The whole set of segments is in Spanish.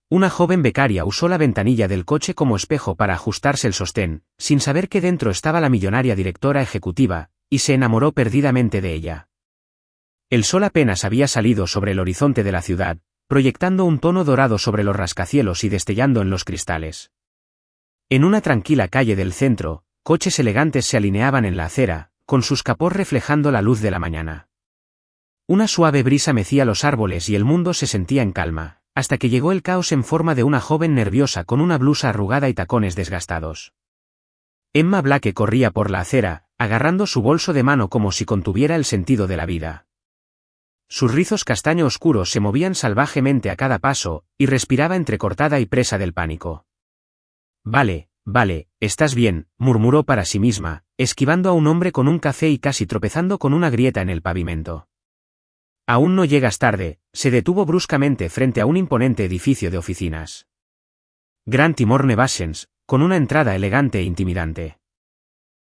Una joven becaria usó la ventanilla del coche como espejo para ajustarse el sostén, sin saber que dentro estaba la millonaria directora ejecutiva, y se enamoró perdidamente de ella. El sol apenas había salido sobre el horizonte de la ciudad, proyectando un tono dorado sobre los rascacielos y destellando en los cristales. En una tranquila calle del centro, coches elegantes se alineaban en la acera, con sus capós reflejando la luz de la mañana. Una suave brisa mecía los árboles y el mundo se sentía en calma, hasta que llegó el caos en forma de una joven nerviosa con una blusa arrugada y tacones desgastados. Emma Blake corría por la acera, agarrando su bolso de mano como si contuviera el sentido de la vida. Sus rizos castaño oscuros se movían salvajemente a cada paso, y respiraba entrecortada y presa del pánico. Vale, estás bien, murmuró para sí misma, esquivando a un hombre con un café y casi tropezando con una grieta en el pavimento. Aún no llegas tarde, se detuvo bruscamente frente a un imponente edificio de oficinas. Grand Timor Nevations, con una entrada elegante e intimidante.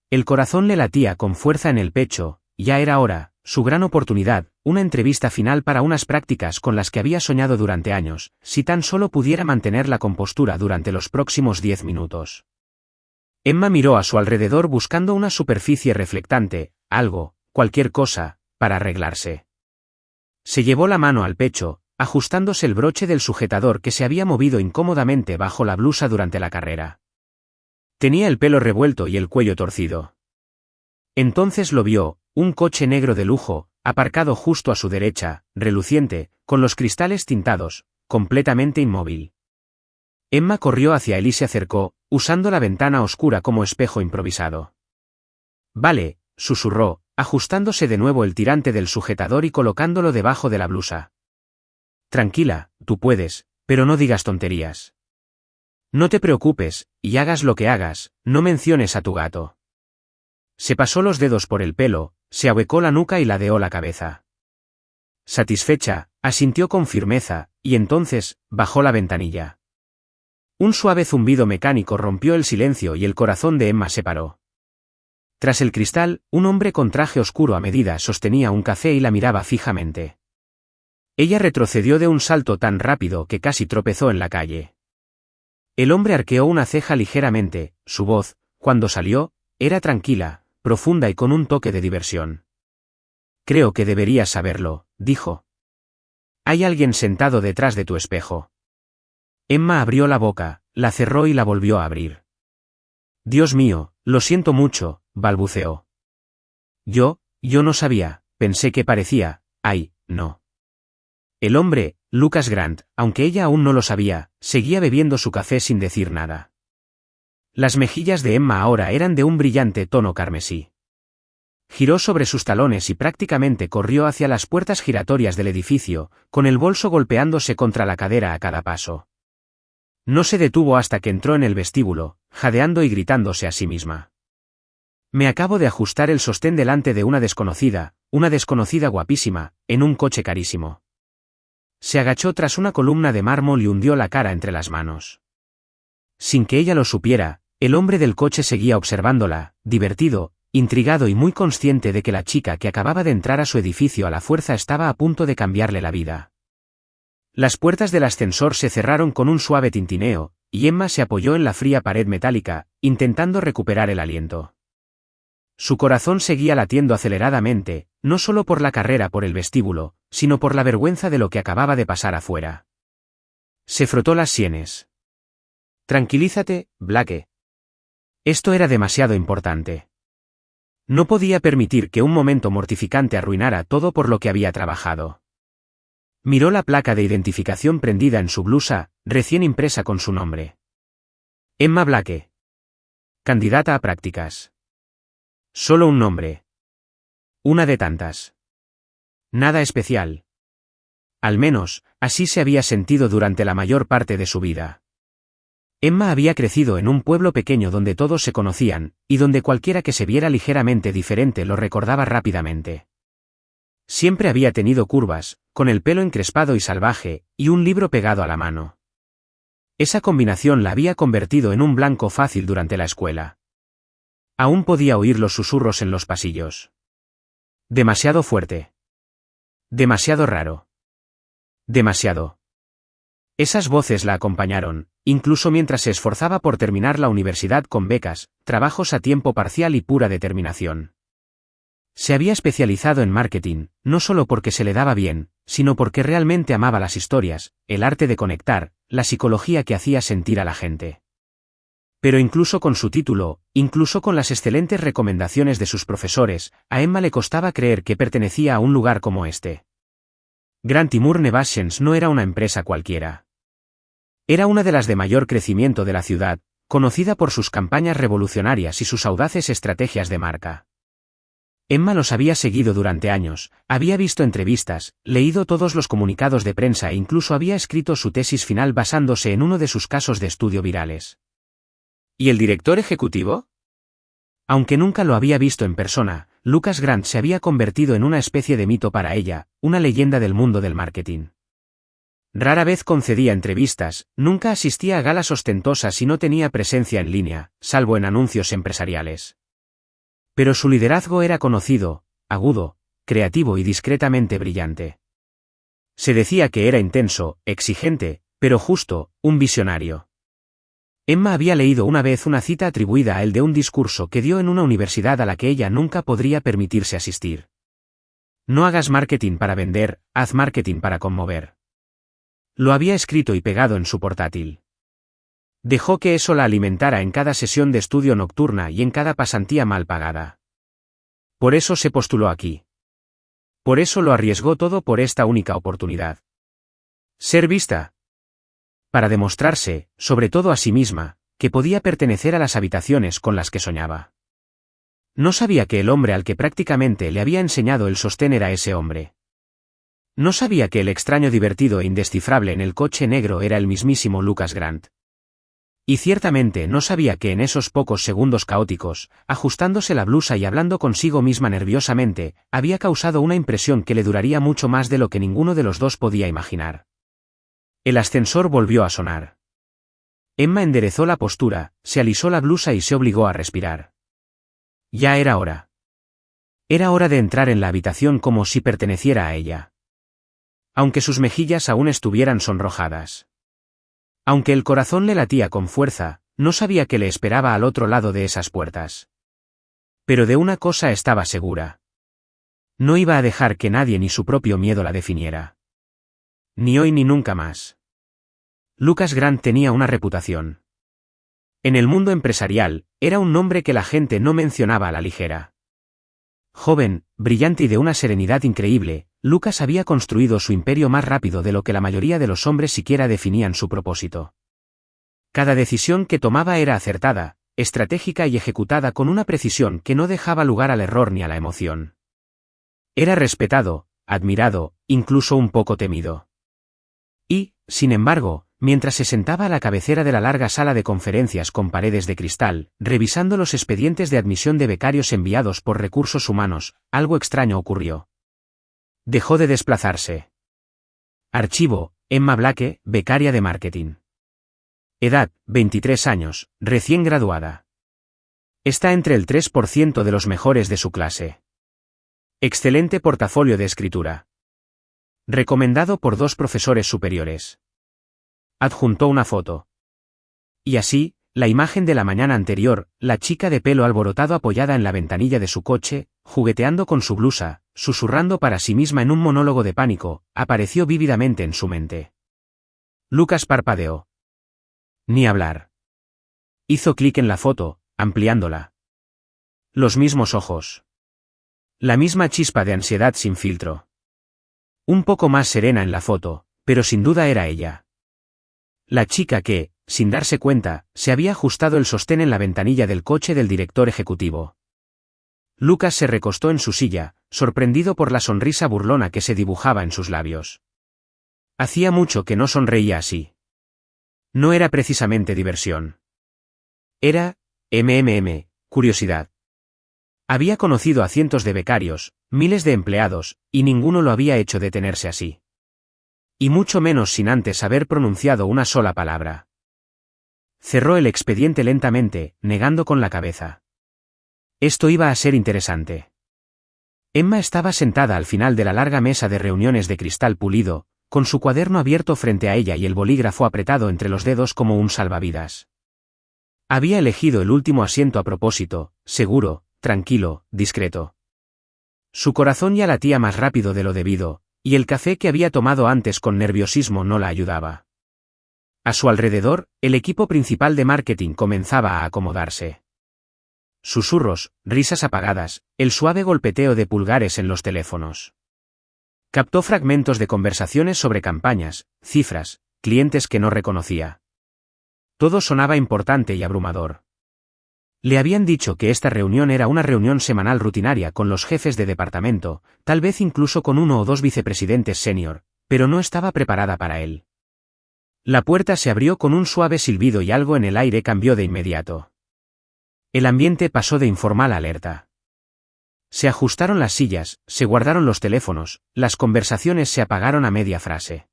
El corazón le latía con fuerza en el pecho, ya era hora, su gran oportunidad, una entrevista final para unas prácticas con las que había soñado durante años, si tan solo pudiera mantener la compostura durante los próximos 10 minutos. Emma miró a su alrededor buscando una superficie reflectante, algo, cualquier cosa, para arreglarse. Se llevó la mano al pecho, ajustándose el broche del sujetador que se había movido incómodamente bajo la blusa durante la carrera. Tenía el pelo revuelto y el cuello torcido. Entonces lo vio, un coche negro de lujo, aparcado justo a su derecha, reluciente, con los cristales tintados, completamente inmóvil. Emma corrió hacia él y se acercó, usando la ventana oscura como espejo improvisado. Vale, susurró, ajustándose de nuevo el tirante del sujetador y colocándolo debajo de la blusa. Tranquila, tú puedes, pero no digas tonterías. No te preocupes, y hagas lo que hagas, no menciones a tu gato. Se pasó los dedos por el pelo, se ahuecó la nuca y ladeó la cabeza. Satisfecha, asintió con firmeza, y entonces, bajó la ventanilla. Un suave zumbido mecánico rompió el silencio y el corazón de Emma se paró. Tras el cristal, un hombre con traje oscuro a medida sostenía un café y la miraba fijamente. Ella retrocedió de un salto tan rápido que casi tropezó en la calle. El hombre arqueó una ceja ligeramente, su voz, cuando salió, era tranquila, profunda y con un toque de diversión. Creo que deberías saberlo, dijo. Hay alguien sentado detrás de tu espejo. Emma abrió la boca, la cerró y la volvió a abrir. Dios mío, lo siento mucho, balbuceó. Yo no sabía, pensé que parecía, no. El hombre, Lucas Grant, aunque ella aún no lo sabía, seguía bebiendo su café sin decir nada. Las mejillas de Emma ahora eran de un brillante tono carmesí. Giró sobre sus talones y prácticamente corrió hacia las puertas giratorias del edificio, con el bolso golpeándose contra la cadera a cada paso. No se detuvo hasta que entró en el vestíbulo, jadeando y gritándose a sí misma. Me acabo de ajustar el sostén delante de una desconocida guapísima, en un coche carísimo. Se agachó tras una columna de mármol y hundió la cara entre las manos. Sin que ella lo supiera, el hombre del coche seguía observándola, divertido, intrigado y muy consciente de que la chica que acababa de entrar a su edificio a la fuerza estaba a punto de cambiarle la vida. Las puertas del ascensor se cerraron con un suave tintineo, y Emma se apoyó en la fría pared metálica, intentando recuperar el aliento. Su corazón seguía latiendo aceleradamente, no solo por la carrera por el vestíbulo, sino por la vergüenza de lo que acababa de pasar afuera. Se frotó las sienes. Tranquilízate, Blake. Esto era demasiado importante. No podía permitir que un momento mortificante arruinara todo por lo que había trabajado. Miró la placa de identificación prendida en su blusa, recién impresa con su nombre. Emma Blake. Candidata a prácticas. Solo un nombre. Una de tantas. Nada especial. Al menos, así se había sentido durante la mayor parte de su vida. Emma había crecido en un pueblo pequeño donde todos se conocían, y donde cualquiera que se viera ligeramente diferente lo recordaba rápidamente. Siempre había tenido curvas, con el pelo encrespado y salvaje, y un libro pegado a la mano. Esa combinación la había convertido en un blanco fácil durante la escuela. Aún podía oír los susurros en los pasillos. Demasiado fuerte. Demasiado raro. Demasiado. Esas voces la acompañaron, incluso mientras se esforzaba por terminar la universidad con becas, trabajos a tiempo parcial y pura determinación. Se había especializado en marketing, no solo porque se le daba bien, sino porque realmente amaba las historias, el arte de conectar, la psicología que hacía sentir a la gente. Pero incluso con su título, incluso con las excelentes recomendaciones de sus profesores, a Emma le costaba creer que pertenecía a un lugar como este. Grand Timur Nevations no era una empresa cualquiera. Era una de las de mayor crecimiento de la ciudad, conocida por sus campañas revolucionarias y sus audaces estrategias de marca. Emma los había seguido durante años, había visto entrevistas, leído todos los comunicados de prensa e incluso había escrito su tesis final basándose en uno de sus casos de estudio virales. ¿Y el director ejecutivo? Aunque nunca lo había visto en persona, Lucas Grant se había convertido en una especie de mito para ella, una leyenda del mundo del marketing. Rara vez concedía entrevistas, nunca asistía a galas ostentosas y no tenía presencia en línea, salvo en anuncios empresariales. Pero su liderazgo era conocido, agudo, creativo y discretamente brillante. Se decía que era intenso, exigente, pero justo, un visionario. Emma había leído una vez una cita atribuida a él de un discurso que dio en una universidad a la que ella nunca podría permitirse asistir. No hagas marketing para vender, haz marketing para conmover. Lo había escrito y pegado en su portátil. Dejó que eso la alimentara en cada sesión de estudio nocturna y en cada pasantía mal pagada. Por eso se postuló aquí. Por eso lo arriesgó todo por esta única oportunidad. Ser vista. Para demostrarse, sobre todo a sí misma, que podía pertenecer a las habitaciones con las que soñaba. No sabía que el hombre al que prácticamente le había enseñado el sostén era ese hombre. No sabía que el extraño divertido e indescifrable en el coche negro era el mismísimo Lucas Grant. Y ciertamente no sabía que en esos pocos segundos caóticos, ajustándose la blusa y hablando consigo misma nerviosamente, había causado una impresión que le duraría mucho más de lo que ninguno de los dos podía imaginar. El ascensor volvió a sonar. Emma enderezó la postura, se alisó la blusa y se obligó a respirar. Ya era hora. Era hora de entrar en la habitación como si perteneciera a ella. Aunque sus mejillas aún estuvieran sonrojadas. Aunque el corazón le latía con fuerza, no sabía qué le esperaba al otro lado de esas puertas. Pero de una cosa estaba segura. No iba a dejar que nadie ni su propio miedo la definiera. Ni hoy ni nunca más. Lucas Grant tenía una reputación. En el mundo empresarial, era un nombre que la gente no mencionaba a la ligera. Joven, brillante y de una serenidad increíble, Lucas había construido su imperio más rápido de lo que la mayoría de los hombres siquiera definían su propósito. Cada decisión que tomaba era acertada, estratégica y ejecutada con una precisión que no dejaba lugar al error ni a la emoción. Era respetado, admirado, incluso un poco temido. Y, sin embargo, mientras se sentaba a la cabecera de la larga sala de conferencias con paredes de cristal, revisando los expedientes de admisión de becarios enviados por Recursos Humanos, algo extraño ocurrió. Dejó de desplazarse. Archivo, Emma Blake, becaria de marketing. Edad, 23 años, recién graduada. Está entre el 3% de los mejores de su clase. Excelente portafolio de escritura. Recomendado por 2 profesores superiores. Adjuntó una foto. Y así, la imagen de la mañana anterior, la chica de pelo alborotado apoyada en la ventanilla de su coche, jugueteando con su blusa, susurrando para sí misma en un monólogo de pánico, apareció vívidamente en su mente. Lucas parpadeó. Ni hablar. Hizo clic en la foto, ampliándola. Los mismos ojos. La misma chispa de ansiedad sin filtro. Un poco más serena en la foto, pero sin duda era ella. La chica que, sin darse cuenta, se había ajustado el sostén en la ventanilla del coche del director ejecutivo. Lucas se recostó en su silla, sorprendido por la sonrisa burlona que se dibujaba en sus labios. Hacía mucho que no sonreía así. No era precisamente diversión. Era, curiosidad. Había conocido a cientos de becarios, miles de empleados, y ninguno lo había hecho detenerse así. Y mucho menos sin antes haber pronunciado una sola palabra. Cerró el expediente lentamente, negando con la cabeza. Esto iba a ser interesante. Emma estaba sentada al final de la larga mesa de reuniones de cristal pulido, con su cuaderno abierto frente a ella y el bolígrafo apretado entre los dedos como un salvavidas. Había elegido el último asiento a propósito, seguro, tranquilo, discreto. Su corazón ya latía más rápido de lo debido, y el café que había tomado antes con nerviosismo no la ayudaba. A su alrededor, el equipo principal de marketing comenzaba a acomodarse. Susurros, risas apagadas, el suave golpeteo de pulgares en los teléfonos. Captó fragmentos de conversaciones sobre campañas, cifras, clientes que no reconocía. Todo sonaba importante y abrumador. Le habían dicho que esta reunión era una reunión semanal rutinaria con los jefes de departamento, tal vez incluso con 1 o 2 vicepresidentes senior, pero no estaba preparada para él. La puerta se abrió con un suave silbido y algo en el aire cambió de inmediato. El ambiente pasó de informal a alerta. Se ajustaron las sillas, se guardaron los teléfonos, las conversaciones se apagaron a media frase.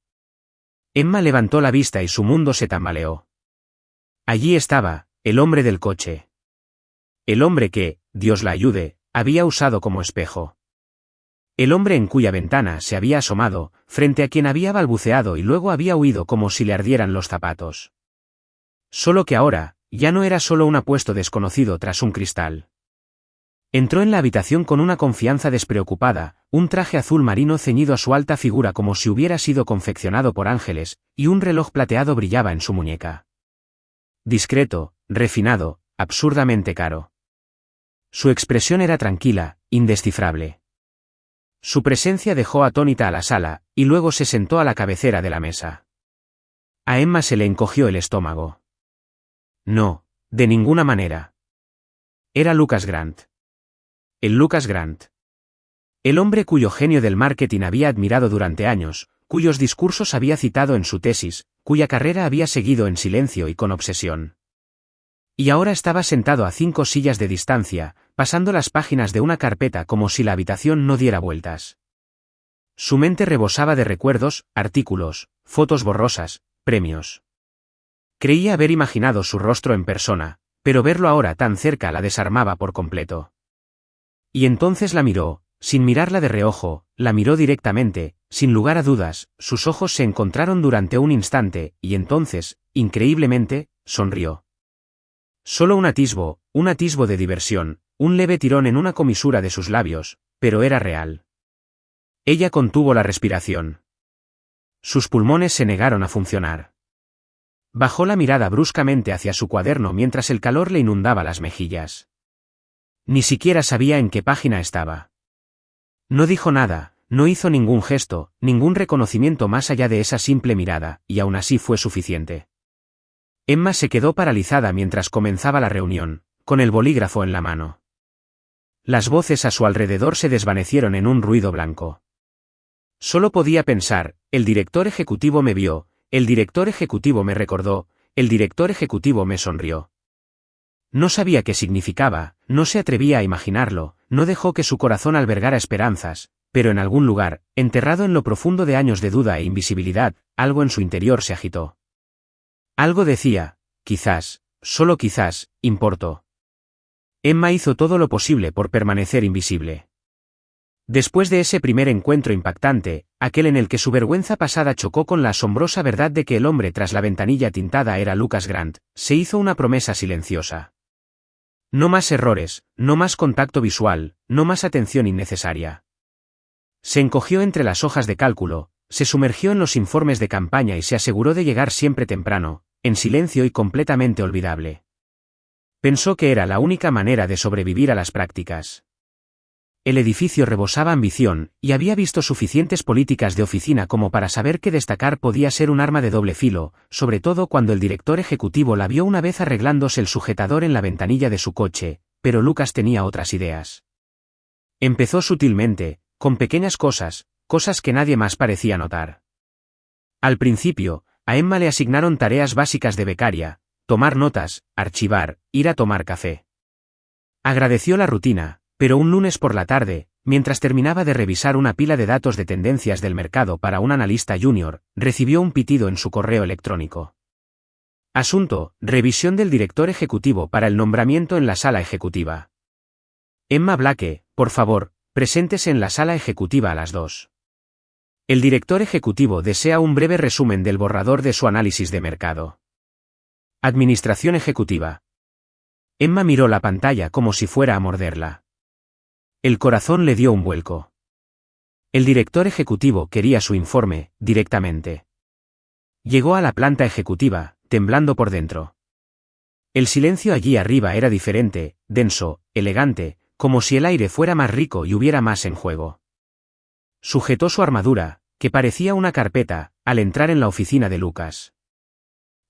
Emma levantó la vista y su mundo se tambaleó. Allí estaba, el hombre del coche. El hombre que, Dios la ayude, había usado como espejo. El hombre en cuya ventana se había asomado, frente a quien había balbuceado y luego había huido como si le ardieran los zapatos. Solo que ahora, ya no era solo un apuesto desconocido tras un cristal. Entró en la habitación con una confianza despreocupada, un traje azul marino ceñido a su alta figura como si hubiera sido confeccionado por ángeles, y un reloj plateado brillaba en su muñeca. Discreto, refinado, absurdamente caro. Su expresión era tranquila, indescifrable. Su presencia dejó atónita a la sala, y luego se sentó a la cabecera de la mesa. A Emma se le encogió el estómago. No, de ninguna manera. Era Lucas Grant. El Lucas Grant. El hombre cuyo genio del marketing había admirado durante años, cuyos discursos había citado en su tesis, cuya carrera había seguido en silencio y con obsesión. Y ahora estaba sentado a 5 sillas de distancia, pasando las páginas de una carpeta como si la habitación no diera vueltas. Su mente rebosaba de recuerdos, artículos, fotos borrosas, premios. Creía haber imaginado su rostro en persona, pero verlo ahora tan cerca la desarmaba por completo. Y entonces la miró, sin mirarla de reojo, la miró directamente, sin lugar a dudas, sus ojos se encontraron durante un instante, y entonces, increíblemente, sonrió. Solo un atisbo de diversión, un leve tirón en una comisura de sus labios, pero era real. Ella contuvo la respiración. Sus pulmones se negaron a funcionar. Bajó la mirada bruscamente hacia su cuaderno mientras el calor le inundaba las mejillas. Ni siquiera sabía en qué página estaba. No dijo nada, no hizo ningún gesto, ningún reconocimiento más allá de esa simple mirada, y aún así fue suficiente. Emma se quedó paralizada mientras comenzaba la reunión, con el bolígrafo en la mano. Las voces a su alrededor se desvanecieron en un ruido blanco. Solo podía pensar, el director ejecutivo me vio, el director ejecutivo me recordó, el director ejecutivo me sonrió. No sabía qué significaba, no se atrevía a imaginarlo, no dejó que su corazón albergara esperanzas, pero en algún lugar, enterrado en lo profundo de años de duda e invisibilidad, algo en su interior se agitó. Algo decía, quizás, solo quizás, importó. Emma hizo todo lo posible por permanecer invisible. Después de ese primer encuentro impactante, aquel en el que su vergüenza pasada chocó con la asombrosa verdad de que el hombre tras la ventanilla tintada era Lucas Grant, se hizo una promesa silenciosa. No más errores, no más contacto visual, no más atención innecesaria. Se encogió entre las hojas de cálculo, se sumergió en los informes de campaña y se aseguró de llegar siempre temprano, en silencio y completamente olvidable. Pensó que era la única manera de sobrevivir a las prácticas. El edificio rebosaba ambición, y había visto suficientes políticas de oficina como para saber que destacar podía ser un arma de doble filo, sobre todo cuando el director ejecutivo la vio una vez arreglándose el sujetador en la ventanilla de su coche, pero Lucas tenía otras ideas. Empezó sutilmente, con pequeñas cosas que nadie más parecía notar. Al principio, a Emma le asignaron tareas básicas de becaria, tomar notas, archivar, ir a tomar café. Agradeció la rutina. Pero un lunes por la tarde, mientras terminaba de revisar una pila de datos de tendencias del mercado para un analista junior, recibió un pitido en su correo electrónico. Asunto: revisión del director ejecutivo para el nombramiento en la sala ejecutiva. Emma Blake, por favor, preséntese en la sala ejecutiva a las 2. El director ejecutivo desea un breve resumen del borrador de su análisis de mercado. Administración ejecutiva. Emma miró la pantalla como si fuera a morderla. El corazón le dio un vuelco. El director ejecutivo quería su informe, directamente. Llegó a la planta ejecutiva, temblando por dentro. El silencio allí arriba era diferente, denso, elegante, como si el aire fuera más rico y hubiera más en juego. Sujetó su armadura, que parecía una carpeta, al entrar en la oficina de Lucas.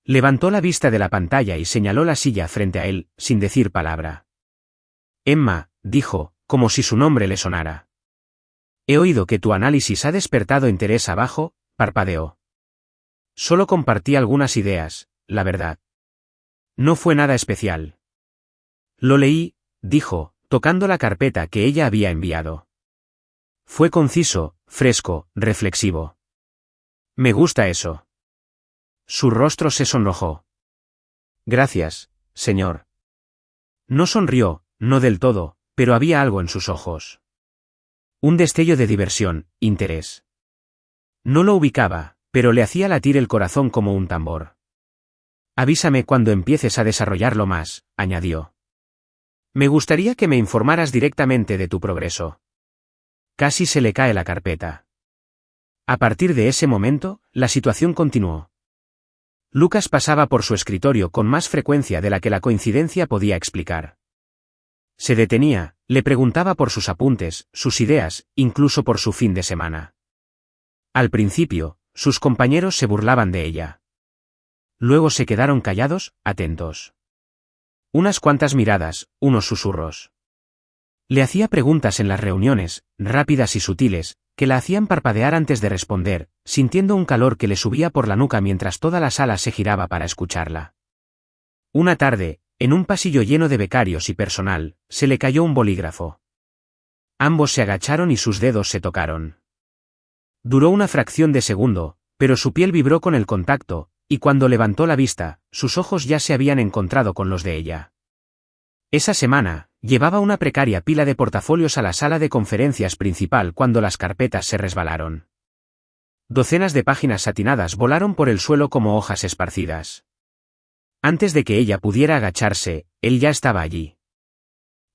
Levantó la vista de la pantalla y señaló la silla frente a él, sin decir palabra. Emma, dijo, como si su nombre le sonara. He oído que tu análisis ha despertado interés abajo, parpadeó. Solo compartí algunas ideas, la verdad. No fue nada especial. Lo leí, dijo, tocando la carpeta que ella había enviado. Fue conciso, fresco, reflexivo. Me gusta eso. Su rostro se sonrojó. Gracias, señor. No sonrió, no del todo, pero había algo en sus ojos. Un destello de diversión, interés. No lo ubicaba, pero le hacía latir el corazón como un tambor. Avísame cuando empieces a desarrollarlo más, añadió. Me gustaría que me informaras directamente de tu progreso. Casi se le cae la carpeta. A partir de ese momento, la situación continuó. Lucas pasaba por su escritorio con más frecuencia de la que la coincidencia podía explicar. Se detenía, le preguntaba por sus apuntes, sus ideas, incluso por su fin de semana. Al principio, sus compañeros se burlaban de ella. Luego se quedaron callados, atentos. Unas cuantas miradas, unos susurros. Le hacía preguntas en las reuniones, rápidas y sutiles, que la hacían parpadear antes de responder, sintiendo un calor que le subía por la nuca mientras toda la sala se giraba para escucharla. Una tarde, en un pasillo lleno de becarios y personal, se le cayó un bolígrafo. Ambos se agacharon y sus dedos se tocaron. Duró una fracción de segundo, pero su piel vibró con el contacto, y cuando levantó la vista, sus ojos ya se habían encontrado con los de ella. Esa semana, llevaba una precaria pila de portafolios a la sala de conferencias principal cuando las carpetas se resbalaron. Docenas de páginas satinadas volaron por el suelo como hojas esparcidas. Antes de que ella pudiera agacharse, él ya estaba allí.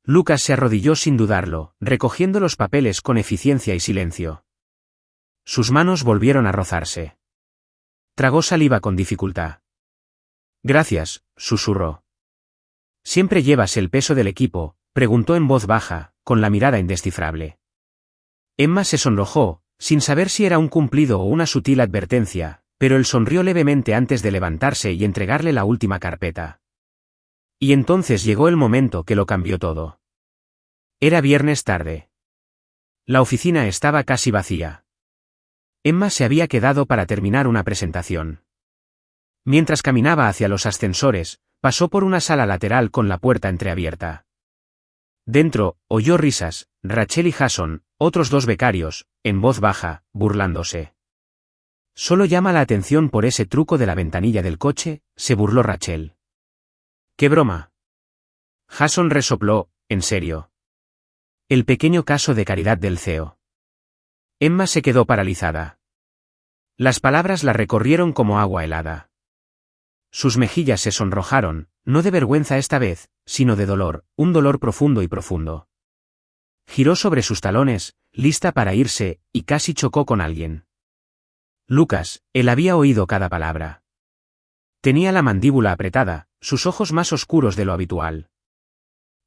Lucas se arrodilló sin dudarlo, recogiendo los papeles con eficiencia y silencio. Sus manos volvieron a rozarse. Tragó saliva con dificultad. Gracias, susurró. ¿Siempre llevas el peso del equipo?, preguntó en voz baja, con la mirada indescifrable. Emma se sonrojó, sin saber si era un cumplido o una sutil advertencia, pero él sonrió levemente antes de levantarse y entregarle la última carpeta. Y entonces llegó el momento que lo cambió todo. Era viernes tarde. La oficina estaba casi vacía. Emma se había quedado para terminar una presentación. Mientras caminaba hacia los ascensores, pasó por una sala lateral con la puerta entreabierta. Dentro, oyó risas, Rachel y Jason, otros dos becarios, en voz baja, burlándose. Solo llama la atención por ese truco de la ventanilla del coche, se burló Rachel. ¡Qué broma! Jason resopló, en serio. El pequeño caso de caridad del CEO. Emma se quedó paralizada. Las palabras la recorrieron como agua helada. Sus mejillas se sonrojaron, no de vergüenza esta vez, sino de dolor, un dolor profundo y profundo. Giró sobre sus talones, lista para irse, y casi chocó con alguien. Lucas, él había oído cada palabra. Tenía la mandíbula apretada, sus ojos más oscuros de lo habitual.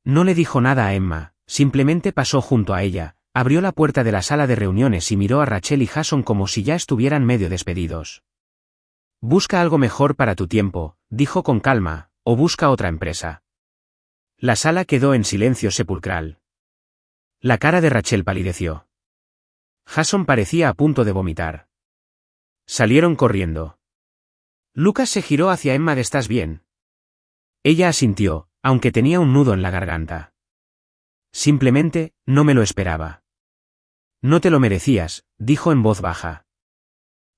No le dijo nada a Emma, simplemente pasó junto a ella, abrió la puerta de la sala de reuniones y miró a Rachel y Jason como si ya estuvieran medio despedidos. Busca algo mejor para tu tiempo, dijo con calma, o busca otra empresa. La sala quedó en silencio sepulcral. La cara de Rachel palideció. Jason parecía a punto de vomitar. Salieron corriendo. Lucas se giró hacia Emma de ¿estás bien? Ella asintió, aunque tenía un nudo en la garganta. Simplemente, no me lo esperaba. No te lo merecías, dijo en voz baja.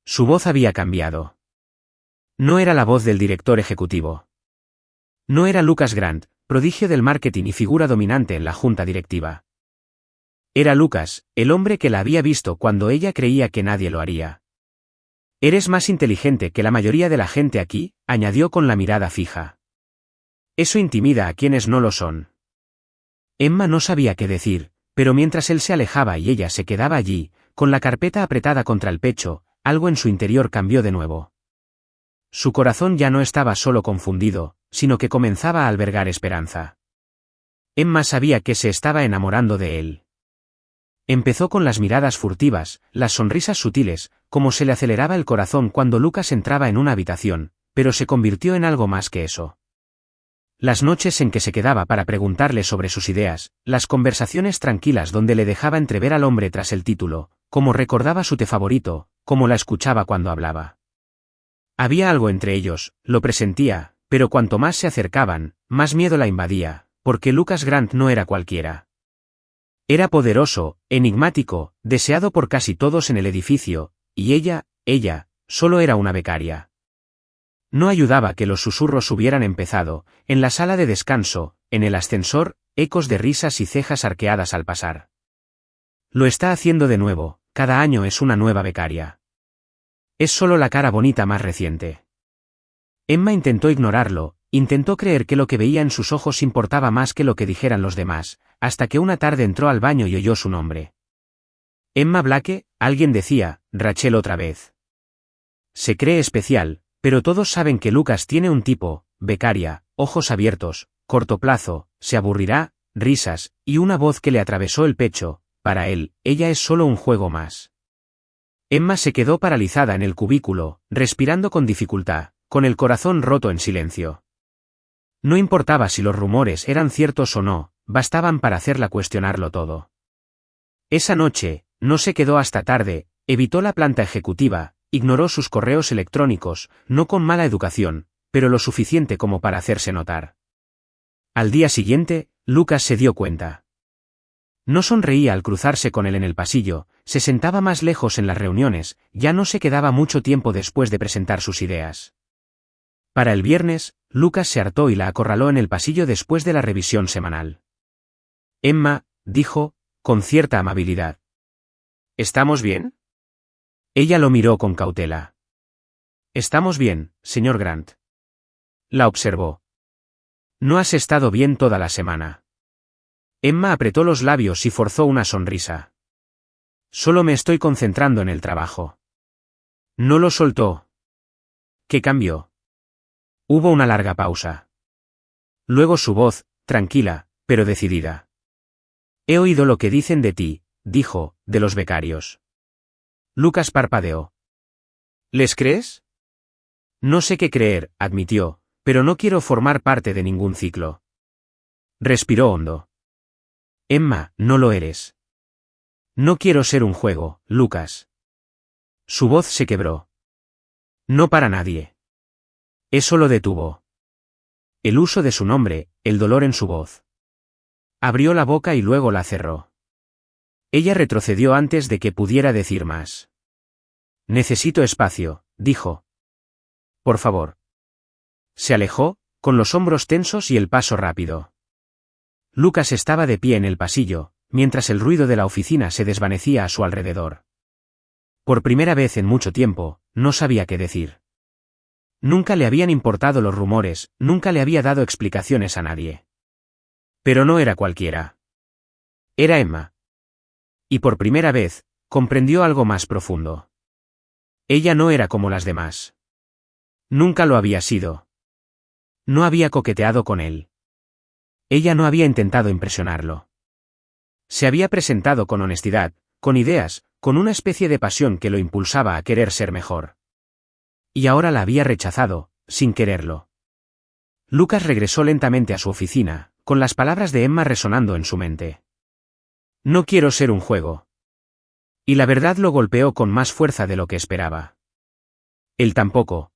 Su voz había cambiado. No era la voz del director ejecutivo. No era Lucas Grant, prodigio del marketing y figura dominante en la junta directiva. Era Lucas, el hombre que la había visto cuando ella creía que nadie lo haría. Eres más inteligente que la mayoría de la gente aquí, añadió con la mirada fija. Eso intimida a quienes no lo son. Emma no sabía qué decir, pero mientras él se alejaba y ella se quedaba allí, con la carpeta apretada contra el pecho, algo en su interior cambió de nuevo. Su corazón ya no estaba solo confundido, sino que comenzaba a albergar esperanza. Emma sabía que se estaba enamorando de él. Empezó con las miradas furtivas, las sonrisas sutiles, como se le aceleraba el corazón cuando Lucas entraba en una habitación, pero se convirtió en algo más que eso. Las noches en que se quedaba para preguntarle sobre sus ideas, las conversaciones tranquilas donde le dejaba entrever al hombre tras el título, como recordaba su té favorito, como la escuchaba cuando hablaba. Había algo entre ellos, lo presentía, pero cuanto más se acercaban, más miedo la invadía, porque Lucas Grant no era cualquiera. Era poderoso, enigmático, deseado por casi todos en el edificio, y ella, solo era una becaria. No ayudaba que los susurros hubieran empezado, en la sala de descanso, en el ascensor, ecos de risas y cejas arqueadas al pasar. Lo está haciendo de nuevo, cada año es una nueva becaria. Es solo la cara bonita más reciente. Emma intentó ignorarlo, intentó creer que lo que veía en sus ojos importaba más que lo que dijeran los demás, hasta que una tarde entró al baño y oyó su nombre. Emma Blake, alguien decía, Rachel otra vez. Se cree especial, pero todos saben que Lucas tiene un tipo, becaria, ojos abiertos, corto plazo, se aburrirá, risas, y una voz que le atravesó el pecho. Para él, ella es solo un juego más. Emma se quedó paralizada en el cubículo, respirando con dificultad, con el corazón roto en silencio. No importaba si los rumores eran ciertos o no, bastaban para hacerla cuestionarlo todo. Esa noche, no se quedó hasta tarde, evitó la planta ejecutiva, ignoró sus correos electrónicos, no con mala educación, pero lo suficiente como para hacerse notar. Al día siguiente, Lucas se dio cuenta. No sonreía al cruzarse con él en el pasillo, se sentaba más lejos en las reuniones, ya no se quedaba mucho tiempo después de presentar sus ideas. Para el viernes, Lucas se hartó y la acorraló en el pasillo después de la revisión semanal. Emma, dijo, con cierta amabilidad. ¿Estamos bien? Ella lo miró con cautela. Estamos bien, señor Grant. La observó. No has estado bien toda la semana. Emma apretó los labios y forzó una sonrisa. Solo me estoy concentrando en el trabajo. No lo soltó. ¿Qué cambió? Hubo una larga pausa. Luego su voz, tranquila, pero decidida. He oído lo que dicen de ti, dijo, de los becarios. Lucas parpadeó. ¿Les crees? No sé qué creer, admitió, pero no quiero formar parte de ningún ciclo. Respiró hondo. Emma, no lo eres. No quiero ser un juego, Lucas. Su voz se quebró. No para nadie. Eso lo detuvo. El uso de su nombre, el dolor en su voz. Abrió la boca y luego la cerró. Ella retrocedió antes de que pudiera decir más. Necesito espacio, dijo. Por favor. Se alejó, con los hombros tensos y el paso rápido. Lucas estaba de pie en el pasillo, mientras el ruido de la oficina se desvanecía a su alrededor. Por primera vez en mucho tiempo, no sabía qué decir. Nunca le habían importado los rumores, nunca le había dado explicaciones a nadie. Pero no era cualquiera. Era Emma. Y por primera vez, comprendió algo más profundo. Ella no era como las demás. Nunca lo había sido. No había coqueteado con él. Ella no había intentado impresionarlo. Se había presentado con honestidad, con ideas, con una especie de pasión que lo impulsaba a querer ser mejor. Y ahora la había rechazado, sin quererlo. Lucas regresó lentamente a su oficina, con las palabras de Emma resonando en su mente. No quiero ser un juego. Y la verdad lo golpeó con más fuerza de lo que esperaba. Él tampoco.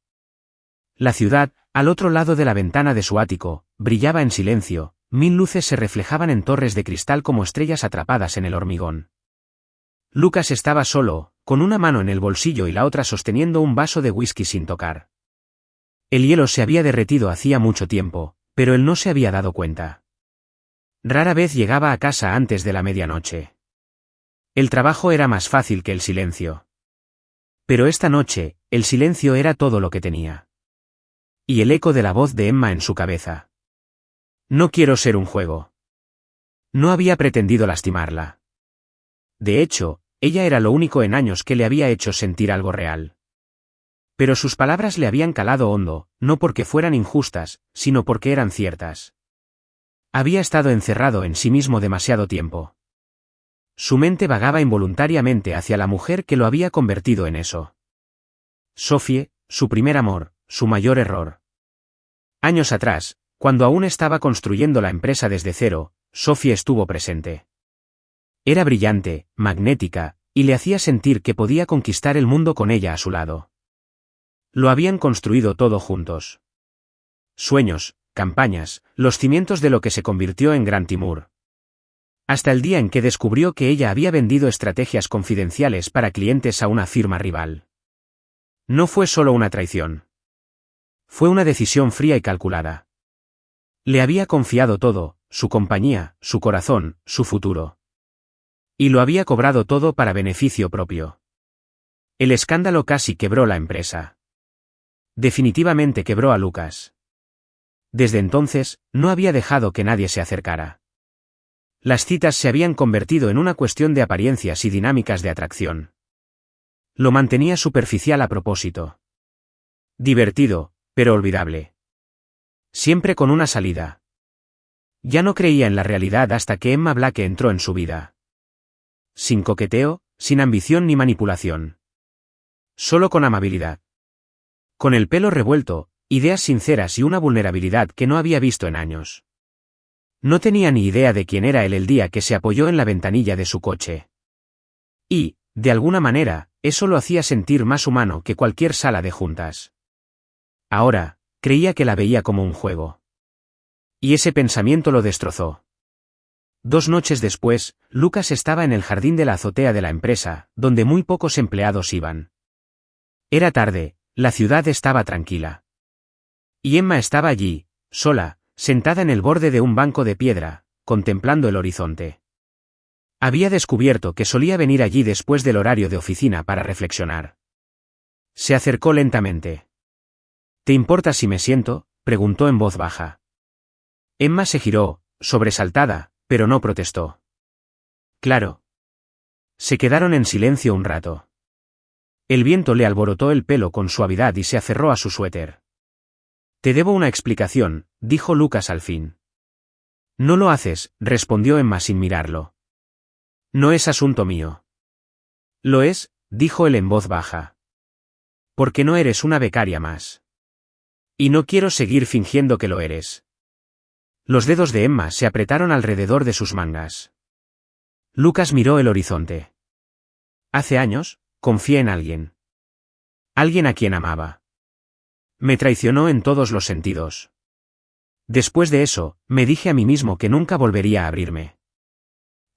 La ciudad, al otro lado de la ventana de su ático, brillaba en silencio, 1000 luces se reflejaban en torres de cristal como estrellas atrapadas en el hormigón. Lucas estaba solo, con una mano en el bolsillo y la otra sosteniendo un vaso de whisky sin tocar. El hielo se había derretido hacía mucho tiempo, pero él no se había dado cuenta. Rara vez llegaba a casa antes de la medianoche. El trabajo era más fácil que el silencio. Pero esta noche, el silencio era todo lo que tenía. Y el eco de la voz de Emma en su cabeza. No quiero ser un juego. No había pretendido lastimarla. De hecho, ella era lo único en años que le había hecho sentir algo real. Pero sus palabras le habían calado hondo, no porque fueran injustas, sino porque eran ciertas. Había estado encerrado en sí mismo demasiado tiempo. Su mente vagaba involuntariamente hacia la mujer que lo había convertido en eso. Sophie, su primer amor, su mayor error. Años atrás, cuando aún estaba construyendo la empresa desde cero, Sophie estuvo presente. Era brillante, magnética, y le hacía sentir que podía conquistar el mundo con ella a su lado. Lo habían construido todo juntos. Sueños, campañas, los cimientos de lo que se convirtió en Gran Timur. Hasta el día en que descubrió que ella había vendido estrategias confidenciales para clientes a una firma rival. No fue solo una traición. Fue una decisión fría y calculada. Le había confiado todo, su compañía, su corazón, su futuro. Y lo había cobrado todo para beneficio propio. El escándalo casi quebró la empresa. Definitivamente quebró a Lucas. Desde entonces, no había dejado que nadie se acercara. Las citas se habían convertido en una cuestión de apariencias y dinámicas de atracción. Lo mantenía superficial a propósito. Divertido, pero olvidable. Siempre con una salida. Ya no creía en la realidad hasta que Emma Blake entró en su vida. Sin coqueteo, sin ambición ni manipulación. Solo con amabilidad. Con el pelo revuelto, ideas sinceras y una vulnerabilidad que no había visto en años. No tenía ni idea de quién era él el día que se apoyó en la ventanilla de su coche. Y, de alguna manera, eso lo hacía sentir más humano que cualquier sala de juntas. Ahora, creía que la veía como un juego. Y ese pensamiento lo destrozó. 2 noches después, Lucas estaba en el jardín de la azotea de la empresa, donde muy pocos empleados iban. Era tarde, la ciudad estaba tranquila. Y Emma estaba allí, sola, sentada en el borde de un banco de piedra, contemplando el horizonte. Había descubierto que solía venir allí después del horario de oficina para reflexionar. Se acercó lentamente. ¿Te importa si me siento?, preguntó en voz baja. Emma se giró, sobresaltada, pero no protestó. Claro. Se quedaron en silencio un rato. El viento le alborotó el pelo con suavidad y se aferró a su suéter. Te debo una explicación, dijo Lucas al fin. No lo haces, respondió Emma sin mirarlo. No es asunto mío. Lo es, dijo él en voz baja. Porque no eres una becaria más. Y no quiero seguir fingiendo que lo eres. Los dedos de Emma se apretaron alrededor de sus mangas. Lucas miró el horizonte. Hace años, confié en alguien. Alguien a quien amaba. Me traicionó en todos los sentidos. Después de eso, me dije a mí mismo que nunca volvería a abrirme.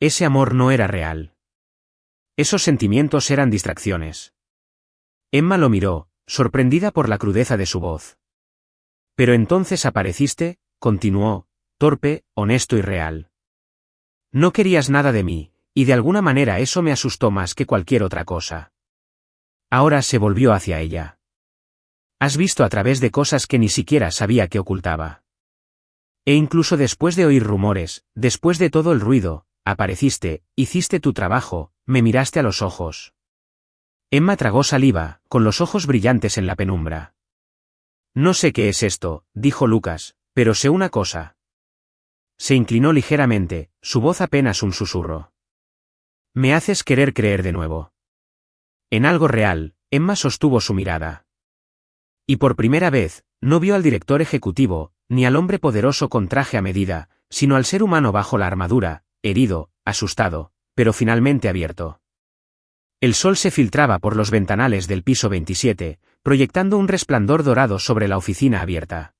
Ese amor no era real. Esos sentimientos eran distracciones. Emma lo miró, sorprendida por la crudeza de su voz. Pero entonces apareciste, continuó, torpe, honesto y real. No querías nada de mí, y de alguna manera eso me asustó más que cualquier otra cosa. Ahora se volvió hacia ella. Has visto a través de cosas que ni siquiera sabía que ocultaba. E incluso después de oír rumores, después de todo el ruido, apareciste, hiciste tu trabajo, me miraste a los ojos. Emma tragó saliva, con los ojos brillantes en la penumbra. No sé qué es esto, dijo Lucas, pero sé una cosa. Se inclinó ligeramente, su voz apenas un susurro. Me haces querer creer de nuevo. En algo real, Emma sostuvo su mirada. Y por primera vez, no vio al director ejecutivo, ni al hombre poderoso con traje a medida, sino al ser humano bajo la armadura, herido, asustado, pero finalmente abierto. El sol se filtraba por los ventanales del piso 27, proyectando un resplandor dorado sobre la oficina abierta.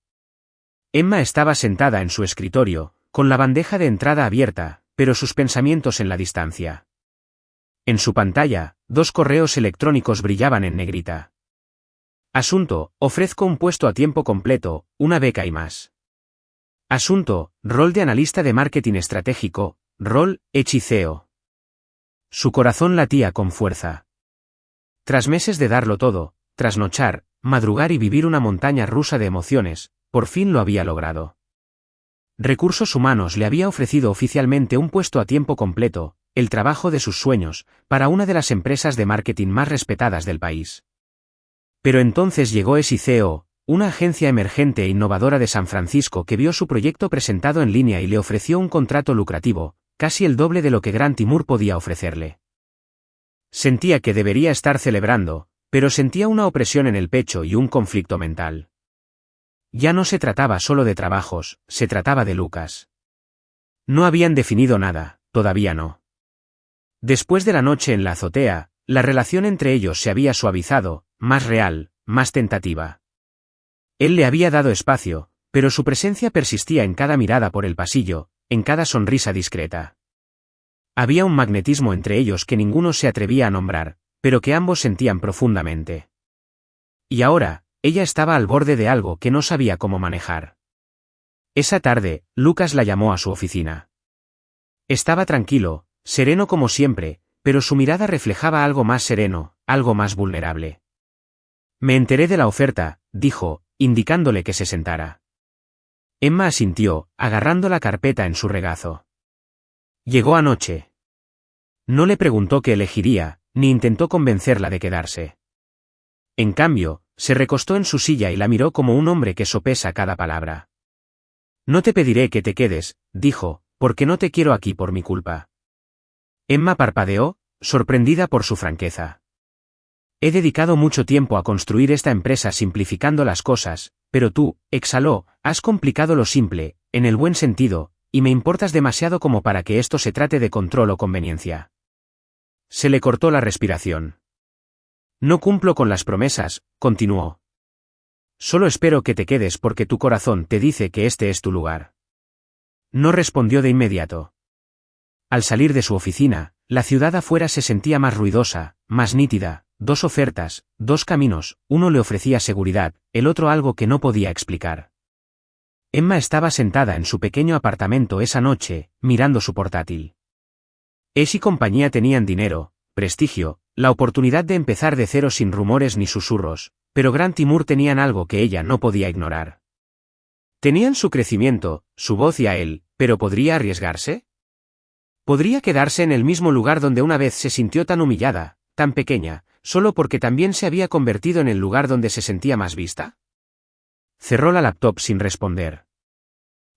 Emma estaba sentada en su escritorio, con la bandeja de entrada abierta, pero sus pensamientos en la distancia. En su pantalla, 2 correos electrónicos brillaban en negrita. Asunto, ofrezco un puesto a tiempo completo, una beca y más. Asunto, rol de analista de marketing estratégico, rol, hechiceo. Su corazón latía con fuerza. Tras meses de darlo todo, trasnochar, madrugar y vivir una montaña rusa de emociones, por fin lo había logrado. Recursos Humanos le había ofrecido oficialmente un puesto a tiempo completo, el trabajo de sus sueños, para una de las empresas de marketing más respetadas del país. Pero entonces llegó SICO, una agencia emergente e innovadora de San Francisco que vio su proyecto presentado en línea y le ofreció un contrato lucrativo, casi el doble de lo que Grant y Moore podía ofrecerle. Sentía que debería estar celebrando, pero sentía una opresión en el pecho y un conflicto mental. Ya no se trataba solo de trabajos, se trataba de Lucas. No habían definido nada, todavía no. Después de la noche en la azotea, la relación entre ellos se había suavizado, más real, más tentativa. Él le había dado espacio, pero su presencia persistía en cada mirada por el pasillo, en cada sonrisa discreta. Había un magnetismo entre ellos que ninguno se atrevía a nombrar, pero que ambos sentían profundamente. Y ahora, ella estaba al borde de algo que no sabía cómo manejar. Esa tarde, Lucas la llamó a su oficina. Estaba tranquilo, sereno como siempre, pero su mirada reflejaba algo más sereno, algo más vulnerable. Me enteré de la oferta, dijo, indicándole que se sentara. Emma asintió, agarrando la carpeta en su regazo. Llegó anoche. No le preguntó qué elegiría, ni intentó convencerla de quedarse. En cambio, se recostó en su silla y la miró como un hombre que sopesa cada palabra. No te pediré que te quedes, dijo, porque no te quiero aquí por mi culpa. Emma parpadeó, sorprendida por su franqueza. He dedicado mucho tiempo a construir esta empresa simplificando las cosas, pero tú, exhaló, has complicado lo simple, en el buen sentido, y me importas demasiado como para que esto se trate de control o conveniencia. Se le cortó la respiración. No cumplo con las promesas, continuó. Solo espero que te quedes porque tu corazón te dice que este es tu lugar. No respondió de inmediato. Al salir de su oficina, la ciudad afuera se sentía más ruidosa, más nítida, 2 ofertas, 2 caminos, uno le ofrecía seguridad, el otro algo que no podía explicar. Emma estaba sentada en su pequeño apartamento esa noche, mirando su portátil. Y compañía tenían dinero, prestigio, la oportunidad de empezar de cero sin rumores ni susurros, pero Grant y Moore tenían algo que ella no podía ignorar. Tenían su crecimiento, su voz y a él, pero ¿podría arriesgarse? ¿Podría quedarse en el mismo lugar donde una vez se sintió tan humillada, tan pequeña, solo porque también se había convertido en el lugar donde se sentía más vista? Cerró la laptop sin responder.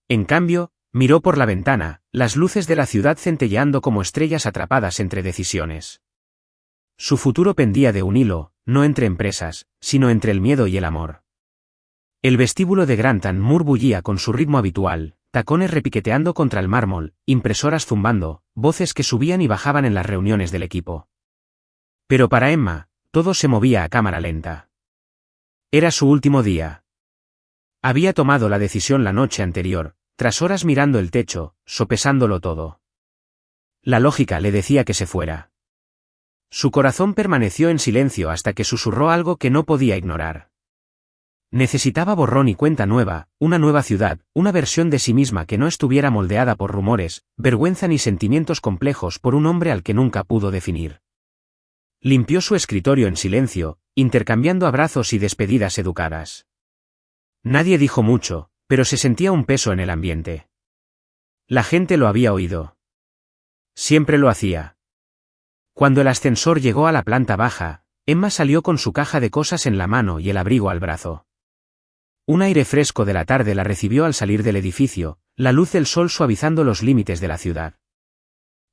En cambio, miró por la ventana, las luces de la ciudad centelleando como estrellas atrapadas entre decisiones. Su futuro pendía de un hilo, no entre empresas, sino entre el miedo y el amor. El vestíbulo de Grant and Moore bullía con su ritmo habitual, tacones repiqueteando contra el mármol, impresoras zumbando, voces que subían y bajaban en las reuniones del equipo. Pero para Emma, todo se movía a cámara lenta. Era su último día. Había tomado la decisión la noche anterior, tras horas mirando el techo, sopesándolo todo. La lógica le decía que se fuera. Su corazón permaneció en silencio hasta que susurró algo que no podía ignorar. Necesitaba borrón y cuenta nueva, una nueva ciudad, una versión de sí misma que no estuviera moldeada por rumores, vergüenza ni sentimientos complejos por un hombre al que nunca pudo definir. Limpió su escritorio en silencio, intercambiando abrazos y despedidas educadas. Nadie dijo mucho, pero se sentía un peso en el ambiente. La gente lo había oído. Siempre lo hacía. Cuando el ascensor llegó a la planta baja, Emma salió con su caja de cosas en la mano y el abrigo al brazo. Un aire fresco de la tarde la recibió al salir del edificio, la luz del sol suavizando los límites de la ciudad.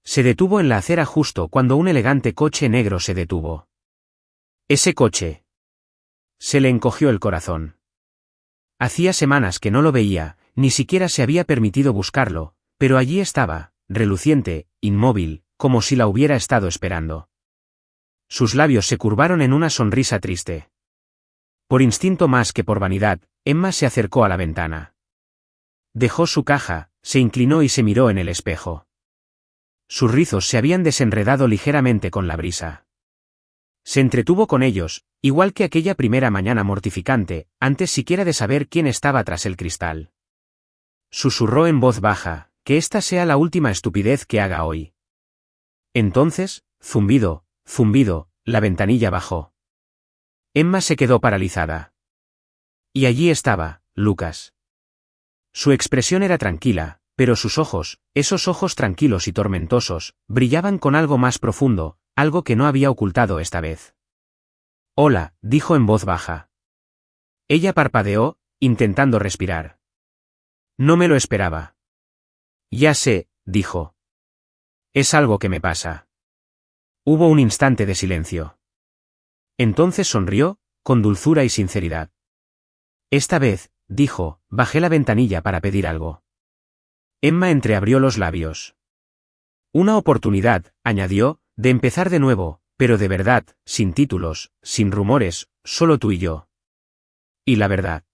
Se detuvo en la acera justo cuando un elegante coche negro se detuvo. Ese coche. Se le encogió el corazón. Hacía semanas que no lo veía, ni siquiera se había permitido buscarlo, pero allí estaba, reluciente, inmóvil, como si la hubiera estado esperando. Sus labios se curvaron en una sonrisa triste. Por instinto más que por vanidad, Emma se acercó a la ventana. Dejó su caja, se inclinó y se miró en el espejo. Sus rizos se habían desenredado ligeramente con la brisa. Se entretuvo con ellos, igual que aquella primera mañana mortificante, antes siquiera de saber quién estaba tras el cristal. Susurró en voz baja, que esta sea la última estupidez que haga hoy. Entonces, zumbido, zumbido, la ventanilla bajó. Emma se quedó paralizada. Y allí estaba, Lucas. Su expresión era tranquila, pero sus ojos, esos ojos tranquilos y tormentosos, brillaban con algo más profundo, algo que no había ocultado esta vez. Hola, dijo en voz baja. Ella parpadeó, intentando respirar. No me lo esperaba. Ya sé, dijo. Es algo que me pasa. Hubo un instante de silencio. Entonces sonrió, con dulzura y sinceridad. Esta vez, dijo, bajé la ventanilla para pedir algo. Emma entreabrió los labios. Una oportunidad, añadió, de empezar de nuevo, pero de verdad, sin títulos, sin rumores, solo tú y yo. Y la verdad.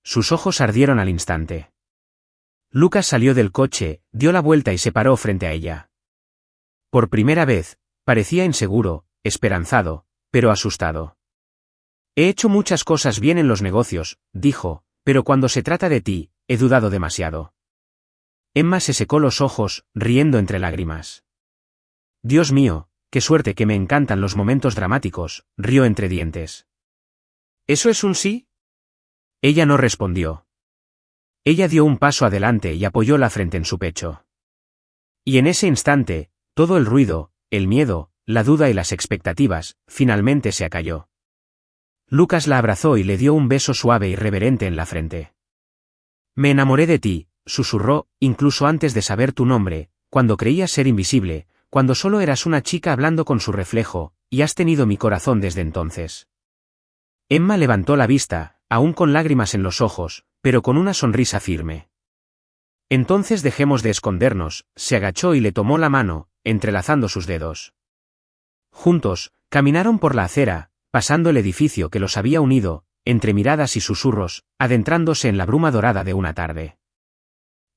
Sus ojos ardieron al instante. Lucas salió del coche, dio la vuelta y se paró frente a ella. Por primera vez, parecía inseguro, esperanzado, pero asustado. He hecho muchas cosas bien en los negocios, dijo, pero cuando se trata de ti, he dudado demasiado. Emma se secó los ojos, riendo entre lágrimas. Dios mío, qué suerte que me encantan los momentos dramáticos, rió entre dientes. ¿Eso es un sí? Ella no respondió. Ella dio un paso adelante y apoyó la frente en su pecho. Y en ese instante, todo el ruido, el miedo, la duda y las expectativas, finalmente se acalló. Lucas la abrazó y le dio un beso suave y reverente en la frente. Me enamoré de ti, susurró, incluso antes de saber tu nombre, cuando creías ser invisible, cuando solo eras una chica hablando con su reflejo, y has tenido mi corazón desde entonces. Emma levantó la vista, aún con lágrimas en los ojos, pero con una sonrisa firme. Entonces dejemos de escondernos, se agachó y le tomó la mano, entrelazando sus dedos. Juntos, caminaron por la acera, pasando el edificio que los había unido, entre miradas y susurros, adentrándose en la bruma dorada de una tarde.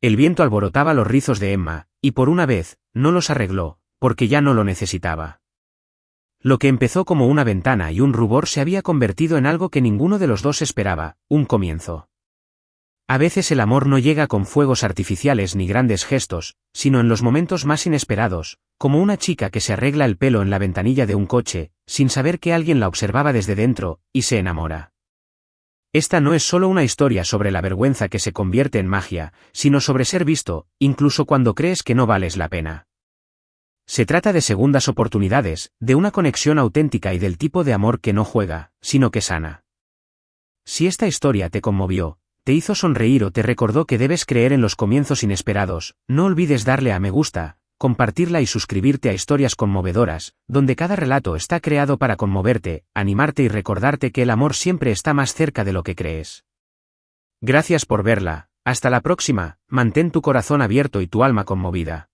El viento alborotaba los rizos de Emma, y por una vez, no los arregló, porque ya no lo necesitaba. Lo que empezó como una ventana y un rubor se había convertido en algo que ninguno de los dos esperaba, un comienzo. A veces el amor no llega con fuegos artificiales ni grandes gestos, sino en los momentos más inesperados, como una chica que se arregla el pelo en la ventanilla de un coche, sin saber que alguien la observaba desde dentro, y se enamora. Esta no es solo una historia sobre la vergüenza que se convierte en magia, sino sobre ser visto, incluso cuando crees que no vales la pena. Se trata de segundas oportunidades, de una conexión auténtica y del tipo de amor que no juega, sino que sana. Si esta historia te conmovió, te hizo sonreír o te recordó que debes creer en los comienzos inesperados, no olvides darle a me gusta, compartirla y suscribirte a Historias Conmovedoras, donde cada relato está creado para conmoverte, animarte y recordarte que el amor siempre está más cerca de lo que crees. Gracias por verla, hasta la próxima, mantén tu corazón abierto y tu alma conmovida.